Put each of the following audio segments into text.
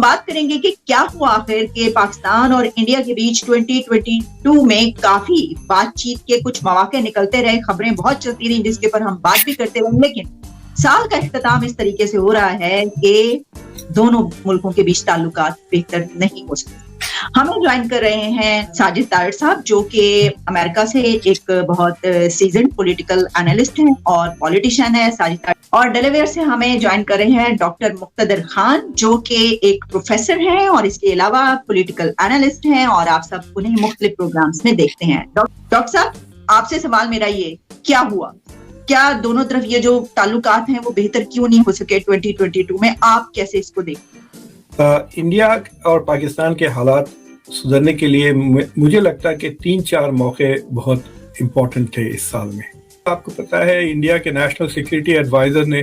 बात करेंगे कि क्या हुआ आखिर के पाकिस्तान और इंडिया के बीच 2022 में काफी बातचीत के कुछ मौके निकलते रहे, खबरें बहुत चलती रही जिसके पर हम बात भी करते रहे, लेकिन साल का इख्तिताम इस तरीके से हो रहा है कि दोनों मुल्कों के बीच ताल्लुकात बेहतर नहीं हो सकते। हमें ज्वाइन कर रहे हैं साजिद तारिर साहब, जो कि अमेरिका से एक बहुत सीजन्ड पॉलिटिकल एनालिस्ट हैं और पॉलिटिशियन है साजिद तारिर। और डेलावेयर से हमें ज्वाइन कर रहे हैं डॉक्टर मुक्तदर खान, जो कि एक प्रोफेसर हैं और इसके अलावा पॉलिटिकल एनालिस्ट हैं और आप सब उन्हें मुख्तलिफ प्रोग्राम्स में देखते हैं। डॉक्टर साहब, आपसे सवाल मेरा ये, क्या हुआ, क्या दोनों तरफ ये जो ताल्लुकात हैं वो बेहतर क्यों नहीं हो सके 2022 में? आप कैसे इसको देखते हैं? इंडिया और पाकिस्तान के हालात सुधरने के लिए मुझे लगता है कि 3-4 मौके बहुत इम्पोर्टेंट थे इस साल में। आपको पता है, इंडिया के नेशनल सिक्योरिटी एडवाइजर ने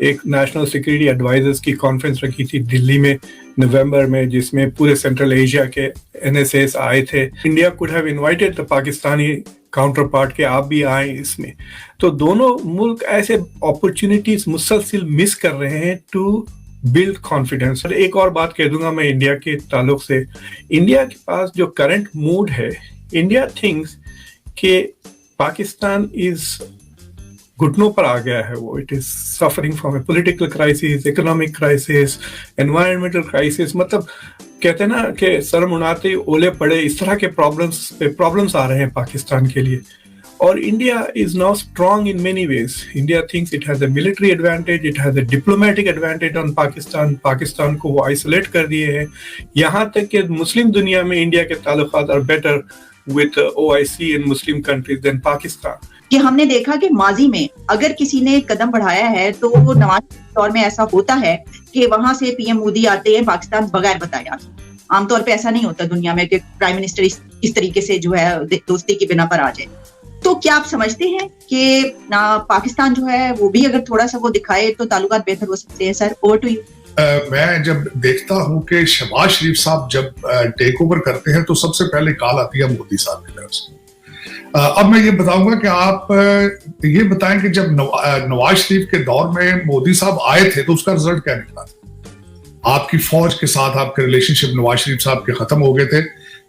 एक नेशनल सिक्योरिटी एडवाइजर्स की कॉन्फ्रेंस रखी थी दिल्ली में नवंबर में, जिसमें पूरे सेंट्रल एशिया के NSAs आए थे। India could have invited the Pakistani counter part के आप भी आए इसमें। तो दोनों मुल्क ऐसे अपॉर्चुनिटीज मुसलसिल मिस कर रहे हैं टू बिल्ड कॉन्फिडेंस। एक और बात कह दूंगा मैं इंडिया के ताल्लुक से, इंडिया के पास जो करंट मूड है, इंडिया थिंक्स कि पाकिस्तान इज घुटनों पर आ गया है, वो it is suffering from A political crisis, economic crisis, environmental crisis. मतलब कहते हैं ना कि सर मुनाते ओले पड़े, इस तरह के प्रॉब्लम्स आ रहे हैं पाकिस्तान के लिए। और India is now strong in many ways. India thinks it has a military advantage, it has a diplomatic advantage on Pakistan. Pakistan को वो आइसोलेट कर दिए हैं। यहाँ तक कि मुस्लिम दुनिया में इंडिया के ताल्लुकात are better with OIC and Muslim countries than Pakistan. कि हमने देखा कि माजी में अगर किसी ने कदम बढ़ाया है तो वो नवाज के दौर में ऐसा होता है कि वहां से PM मोदी आते हैं पाकिस्तान बगैर बताए। आमतौर पे ऐसा नहीं होता दुनिया में कि प्राइम मिनिस्टर इस तरीके से जो है दोस्ती की बिना पर आ जाए। तो क्या आप समझते हैं कि ना पाकिस्तान जो है वो भी अगर थोड़ा सा वो दिखाए तो ताल्लुकात बेहतर हो सकते हैं? Sir, over to you. मैं जब देखता हूं कि शहबाज शरीफ साहब जब टेक ओवर करते हैं तो सबसे पहले कॉल आती है मोदी साहब की तरफ से। अब मैं ये बताऊंगा कि आप ये बताएं कि जब नवाज शरीफ के दौर में मोदी साहब आए थे तो उसका रिजल्ट क्या निकला था? आपकी फौज के साथ आपके रिलेशनशिप नवाज शरीफ साहब के खत्म हो गए थे।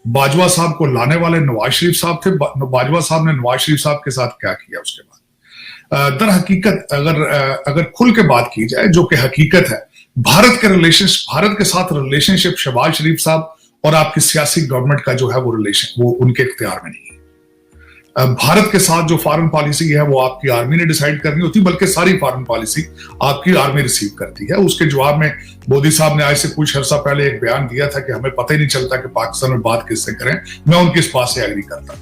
बाजवा साहब को लाने वाले नवाज शरीफ साहब थे। बाजवा साहब ने नवाज शरीफ साहब के साथ क्या किया उसके बाद? दर हकीकत अगर खुल के बात की जाए, जो कि हकीकत है, भारत के साथ रिलेशनशिप शहबाज शरीफ साहब और आपकी सियासी गवर्नमेंट का जो है वो रिलेशन वो उनके इख्तियार में नहीं है। भारत के साथ जो फॉरेन पॉलिसी है वो आपकी आर्मी ने डिसाइड करनी होती, बल्कि सारी फॉरेन पॉलिसी आपकी आर्मी रिसीव करती है। उसके जवाब में मोदी साहब ने आज से कुछ अर्सा पहले एक बयान दिया था कि हमें पता ही नहीं चलता कि पाकिस्तान में बात किससे करें। मैं उनकी इस बात से एग्री करता।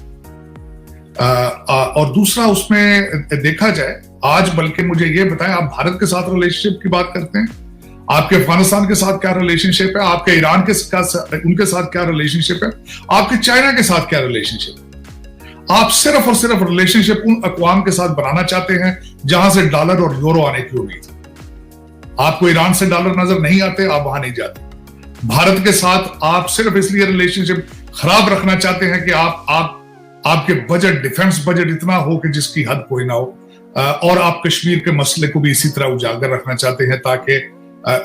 और दूसरा, उसमें देखा जाए आज, बल्कि मुझे ये बताएं, आप भारत के साथ रिलेशनशिप की बात करते हैं, आपके अफगानिस्तान के साथ क्या रिलेशनशिप है, आपके ईरान के उनके साथ क्या रिलेशनशिप है, आपके चाइना के साथ क्या रिलेशनशिप है? आप सिर्फ और सिर्फ रिलेशनशिप उन अक़वाम के साथ बनाना चाहते हैं जहां से डॉलर और यूरो आने की उम्मीद है। आपको ईरान से डॉलर नजर नहीं आते, आप वहां नहीं जाते। भारत के साथ आप सिर्फ इसलिए रिलेशनशिप खराब रखना चाहते हैं कि आपके बजट, डिफेंस बजट इतना हो कि जिसकी हद कोई ना हो, और आप कश्मीर के मसले को भी इसी तरह उजागर रखना चाहते हैं ताकि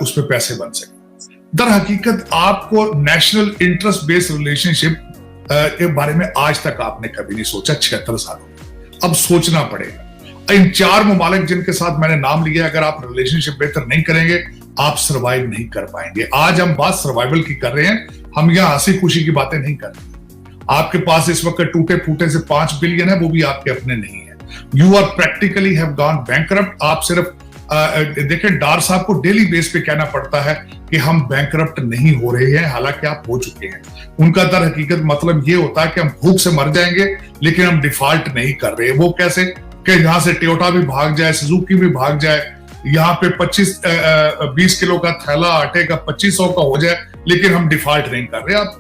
उस पर पैसे बन सके। दर हकीकत आपको नेशनल इंटरेस्ट बेस्ड रिलेशनशिप के बारे में आज तक आपने कभी नहीं सोचा। 76 सालों अब सोचना पड़ेगा। इन 4 ममालिक जिनके साथ मैंने नाम लिया, अगर आप रिलेशनशिप बेहतर नहीं करेंगे आप सर्वाइव नहीं कर पाएंगे। आज हम बात सर्वाइवल की कर रहे हैं, हम यहाँ हंसी खुशी की बातें नहीं कर रहे। आपके पास इस वक्त टूटे फूटे से 5 बिलियन है, वो भी आपके अपने नहीं है। You are practically have gone bankrupt. आप सिर्फ देखें, डार साहब को डेली बेस पे कहना पड़ता है कि हम बैंकरप्ट नहीं हो रहे हैं, हालांकि आप हो चुके हैं। उनका दर हकीकत मतलब ये होता है कि हम भूख से मर जाएंगे लेकिन हम डिफॉल्ट नहीं कर रहे। वो कैसे कि यहां से टोयोटा भी भाग जाए, सुजुकी भी भाग जाए, यहाँ पे 20 किलो का थैला आटे का 2500 का हो जाए, लेकिन हम डिफॉल्ट नहीं कर रहे। आप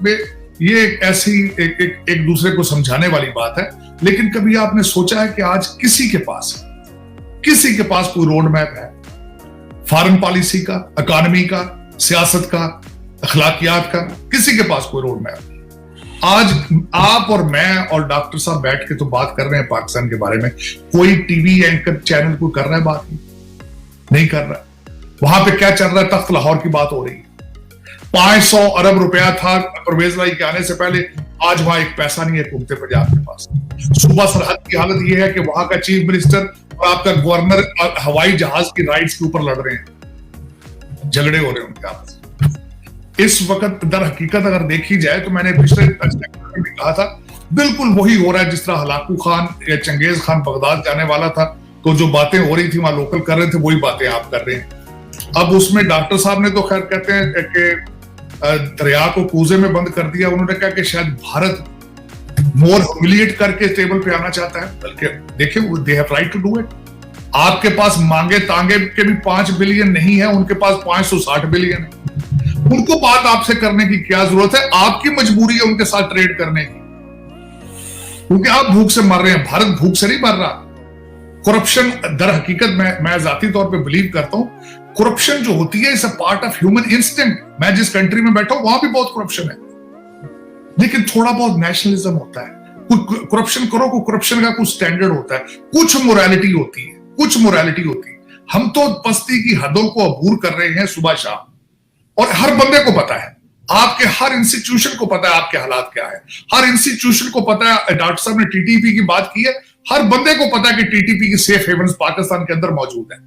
ये ऐसी एक दूसरे को समझाने वाली बात है। लेकिन कभी आपने सोचा है कि आज किसी के पास कोई रोड मैप है फॉरेन पॉलिसी का, इकोनॉमी का, सियासत का, अखलाकियात का? किसी के पास कोई रोड मैप नहीं। आज आप और मैं और डॉक्टर साहब बैठ के तो बात कर रहे हैं पाकिस्तान के बारे में, कोई टीवी एंकर चैनल कोई कर रहा है बात? नहीं कर रहा। वहां पे क्या चल रहा है? तख्त लाहौर की बात हो रही है। 500 अरब रुपया था परवेज लाई के आने से पहले, आज वहां एक पैसा नहीं है कुंते पंजाब के पास। सूबा सरहद की हालत यह है कि वहां का चीफ मिनिस्टर और आपका गवर्नर हवाई जहाज की राइड्स के ऊपर लड़ रहे हैं, झगड़े हो रहे हैं उनके आपस में। इस वक्त दर हकीकत अगर देखी जाए तो मैंने पिछले में कहा था, बिल्कुल वही हो रहा है जिस तरह हलाकू खान या चंगेज खान बगदाद जाने वाला था, तो जो बातें हो रही थी वहां लोकल कर रहे थे, वही बातें आप कर रहे हैं। अब उसमें डॉक्टर साहब ने तो खैर कहते हैं कि दरिया को कूजे में बंद कर दिया। उन्होंने कहा कि शायद भारत मोर ह्यूमिलिएट करके टेबल पे आना चाहता है, बल्कि देखिए they have right to do it. आपके पास मांगे तांगे के भी 5 बिलियन नहीं है, उनके पास 560 बिलियन है। उनको बात आपसे करने की क्या जरूरत है? आपकी मजबूरी है उनके साथ ट्रेड करने की, क्योंकि आप भूख से मर रहे हैं। भारत भूख से नहीं मर रहा। करप्शन दर हकीकत मैं जाती तौर पे बिलीव करता हूं, करप्शन जो होती है is a part of human instinct. मैं जिस कंट्री में बैठा हूं वहां भी बहुत करप्शन है, लेकिन थोड़ा बहुत नेशनलिज्म होता है। कुछ करप्शन करो, कोई करप्शन का कुछ स्टैंडर्ड होता है, कुछ मोरालिटी होती है, कुछ मोरालिटी होती है। हम तो पस्ती की हदों को अबूर कर रहे हैं सुबह शाम, और हर बंदे को पता है, आपके हर इंस्टीट्यूशन को पता है आपके हालात क्या है, हर इंस्टीट्यूशन को पता है। डॉक्टर साहब ने टीटीपी की बात की है, हर बंदे को पता है कि टीटीपी की सेफ हेवन्स पाकिस्तान के अंदर मौजूद है।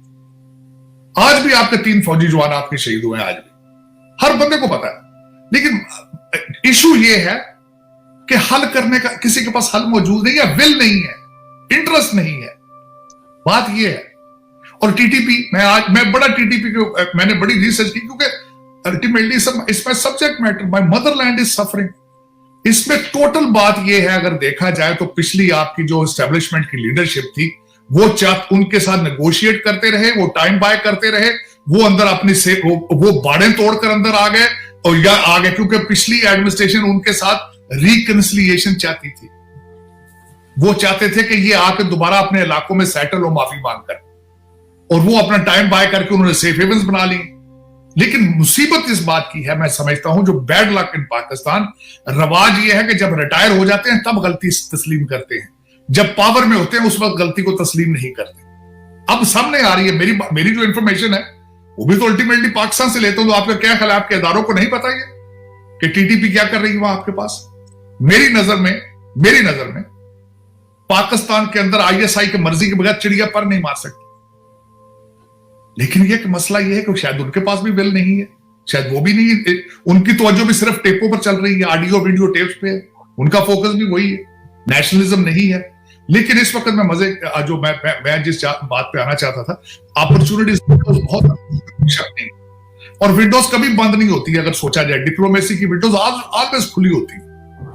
आज भी आपके 3 फौजी जवान आपके शहीद हुए हैं, आज भी हर बंदे को पता है। लेकिन इशू ये है कि हल करने का किसी के पास हल मौजूद नहीं है, विल नहीं है, इंटरेस्ट नहीं है। बात ये है। और टीटीपी, मैं बड़ा टीटीपी के मैंने बड़ी रिसर्च की, क्योंकि अल्टीमेटली इसमें subject matter, my Motherland is suffering. इसमें टोटल बात यह है, अगर देखा जाए तो पिछली आपकी जो एस्टेब्लिशमेंट की लीडरशिप थी, वो उनके साथ नेगोशिएट करते रहे, वो टाइम बाय करते रहे, वो अंदर अपनी से वो बाड़े तोड़कर अंदर आ गए, और या आ गए क्योंकि पिछली एडमिनिस्ट्रेशन उनके साथ रिकंसिलिएशन चाहती थी। वो चाहते थे कि ये आकर दोबारा अपने इलाकों में सेटल हो माफी मांगकर, और वो अपना टाइम बाय करके उन्होंने सेफ हेवन्स बना ली। लेकिन मुसीबत इस बात की है, मैं समझता हूं, जो बैड लक इन पाकिस्तान, रवाज ये है कि जब रिटायर हो जाते हैं तब गलती तस्लीम करते हैं, जब पावर में होते हैं उस वक्त गलती को तस्लीम नहीं करते। अब सामने आ रही है मेरी जो इंफॉर्मेशन है, वो भी तो अल्टीमेटली पाकिस्तान से लेता हूं, तो आपका क्या ख्याल है? आपके इदारों को नहीं पता ये कि टीटीपी क्या कर रही है वहां आपके पास? मेरी नजर में पाकिस्तान के अंदर आईएसआई की मर्जी के बगैर चिड़िया पर नहीं मार सकती। लेकिन ये मसला ये है कि शायद उनके पास भी बिल नहीं है, शायद वो भी नहीं, उनकी तवज्जो भी सिर्फ टेपों पर चल रही है, ऑडियो वीडियो टेप्स पे है, उनका फोकस भी वही है, नेशनलिज्म नहीं है। लेकिन इस वक्त मैं जो मैं जिस बात पे आना चाहता था, अपॉर्चुनिटीज बहुत नहीं, और विंडोज कभी बंद नहीं होती है। अगर सोचा जाए, डिप्लोमेसी की विंडोज ऑलवेज खुली होती है।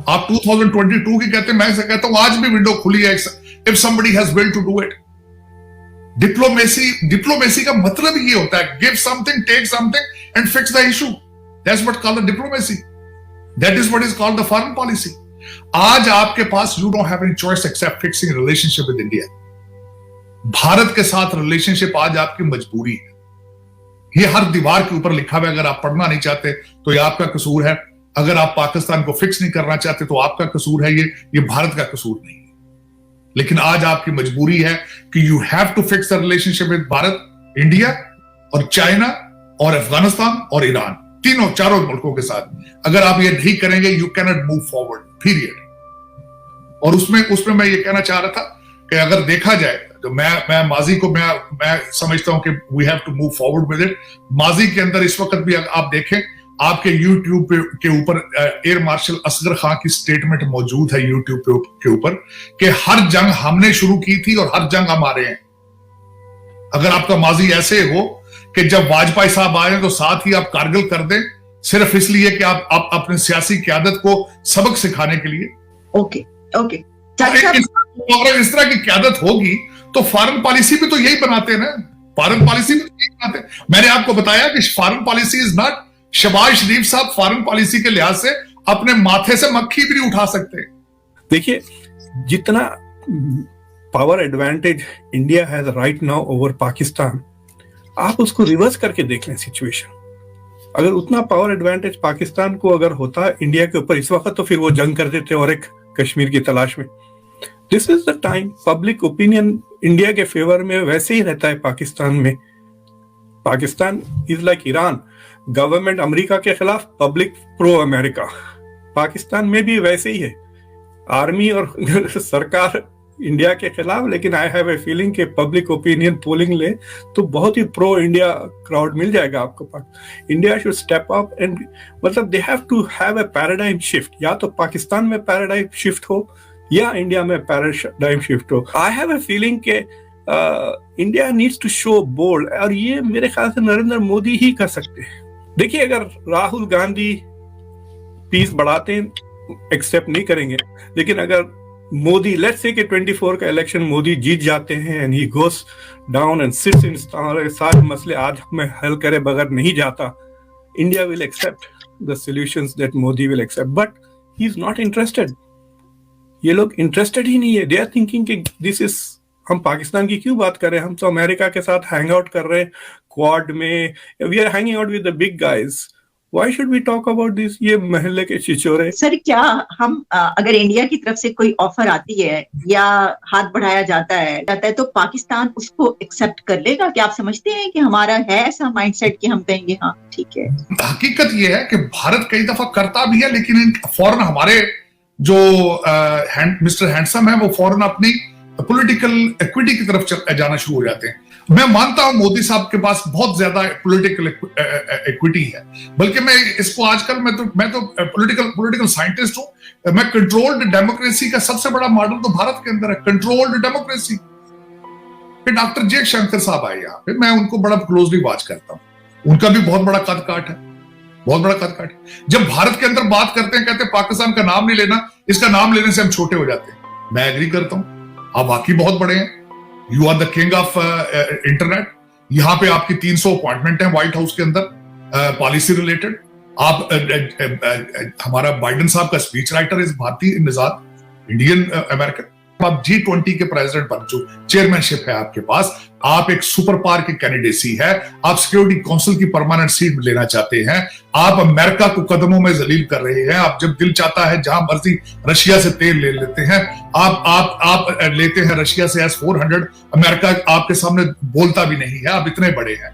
आप 2022 की कहते हैं, मैं से कहता हूं आज भी विंडो खुली है, if somebody has will to do it. Diplomacy का मतलब ये होता है, give something, take something and fix the issue. That's what called the diplomacy, that is what is called the foreign policy. आज आपके पास you don't have any choice except fixing relationship with India. Bharat के साथ relationship आज आपकी मजबूरी है। ये हर दीवार के ऊपर लिखा हुआ है, अगर आप पढ़ना नहीं चाहते तो ये आपका कसूर है, अगर आप पाकिस्तान को फिक्स नहीं करना चाहते तो आपका कसूर है, ये भारत का कसूर नहीं है। लेकिन आज आपकी मजबूरी है कि you have to fix the relationship with Bharat, India और चाइना और अफगानिस्तान और ईरान, चारों मुल्कों के साथ। अगर आप ये नहीं करेंगे, you can not move forward, period. और उसमें मैं ये कहना चाह रहा था कि अगर देखा जाए तो मैं माजी को मैं समझता हूं कि we have to move forward with it. माजी के अंदर इस वक्त भी आप देखें, आपके यूट्यूब के ऊपर एयर मार्शल असगर खान की स्टेटमेंट मौजूद है यूट्यूब के ऊपर कि हर जंग हमने शुरू की थी और हर जंग हम आ रहे हैं। अगर आपका माजी ऐसे हो कि जब वाजपेयी साहब आए तो साथ ही आप कारगिल कर दें, सिर्फ इसलिए कि आप अपने सियासी क़यादत को सबक सिखाने के लिए। ओके अगर इस तरह की क़यादत होगी तो फॉरेन पॉलिसी भी तो यही बनाते हैं ना, फॉरेन पॉलिसी भी तो यही बनाते हैं। मैंने आपको बताया कि foreign policy is not, Shahbaz Sharif साहब फॉरेन पॉलिसी के लिहाज से अपने माथे से मक्खी भी नहीं उठा सकते। देखिए, जितना power advantage India has right now over Pakistan, आप उसको रिवर्स करके देख लें सिचुएशन। अगर उतना पावर एडवांटेज पाकिस्तान को अगर होता इंडिया के ऊपर इस वक्त, तो फिर वो जंग कर देते और एक कश्मीर की तलाश में। This is the time, public opinion India के फेवर में वैसे ही रहता है पाकिस्तान में। Pakistan is like Iran, government America के खिलाफ, पब्लिक प्रो अमेरिका। पाकिस्तान में भी वैसे ही है, आर्मी और सरकार इंडिया के खिलाफ, लेकिन आई हैव ए फीलिंग कि पब्लिक ओपिनियन पोलिंग ले तो बहुत ही प्रो इंडिया क्राउड मिल जाएगा आपको पास। India should step up and मतलब they have to have a paradigm shift. या तो पाकिस्तान में पैराडाइम शिफ्ट हो या इंडिया में पैराडाइम शिफ्ट हो। आई हैव ए फीलिंग के India needs to show bold, और ये मेरे ख्याल से नरेंद्र मोदी ही कर सकते हैं। देखिए, अगर राहुल गांधी पीस बढ़ाते हैं, एक्सेप्ट नहीं करेंगे, लेकिन अगर मोदी, लेट्स से कि 24 का इलेक्शन मोदी जीत जाते हैं and he goes down and sits in, सारे मसले आज में हल करे बगैर नहीं जाता, India will accept the solutions that Modi will accept, but he is not interested. ये लोग इंटरेस्टेड ही नहीं है। दे आर थिंकिंग कि दिस इज, हम पाकिस्तान की क्यों बात कर रहे हैं, हम तो अमेरिका के साथ हैंग आउट कर रहे हैं क्वाड में, we are hanging out with the big guys, why should we talk about this, ये महल्ले के छिछोरे। सर, क्या हम अगर इंडिया की तरफ से कोई ऑफर आती है या हाथ बढ़ाया जाता है तो पाकिस्तान उसको एक्सेप्ट कर लेगा? क्या आप समझते हैं कि हमारा है ऐसा माइंडसेट कि हम कहेंगे हाँ ठीक है? हकीकत ये है कि भारत कई दफा करता भी है, लेकिन फौरन हमारे जो मिस्टर हैंडसम है वो फौरन अपनी पॉलिटिकल इक्विटी की तरफ जाना शुरू हो जाते हैं। मैं मानता हूं मोदी साहब के पास बहुत ज्यादा पॉलिटिकल इक्विटी है, बल्कि मैं इसको आजकल मैं तो पॉलिटिकल साइंटिस्ट हूं। मैं कंट्रोल्ड डेमोक्रेसी का सबसे बड़ा मॉडल तो भारत के अंदर है, कंट्रोल्ड डेमोक्रेसी। फिर डॉक्टर जयशंकर साहब आए यहाँ पे, मैं उनको बड़ा क्लोजली वॉच करता हूं। उनका भी बहुत बड़ा कद काट है, बहुत बड़ा कद काट है। जब भारत के अंदर बात करते हैं, कहते हैं पाकिस्तान का नाम नहीं लेना, इसका नाम लेने से हम छोटे हो जाते हैं। मैं एग्री करता हूं, आप वाकई बहुत बड़े हैं, you are the king of internet. यहाँ पे आपकी 300 अपॉइंटमेंट है व्हाइट हाउस के अंदर पॉलिसी रिलेटेड। आप हमारा बाइडेन साहब का स्पीच राइटर इस भारतीय निजात इंडियन अमेरिकन। आप G20 के प्रेसिडेंट बन चुके, चेयरमैनशिप है आपके पास, आप एक सुपर पावर की कैंडिडेसी है, आप सिक्योरिटी काउंसिल की परमानेंट सीट लेना चाहते हैं, आप अमेरिका को कदमों में जलील कर रहे हैं। आप जब दिल चाहता है जहां मर्जी रशिया से तेल ले लेते हैं, आप लेते हैं रशिया से S-400। अमेरिका आपके सामने बोलता भी नहीं है, आप इतने बड़े हैं।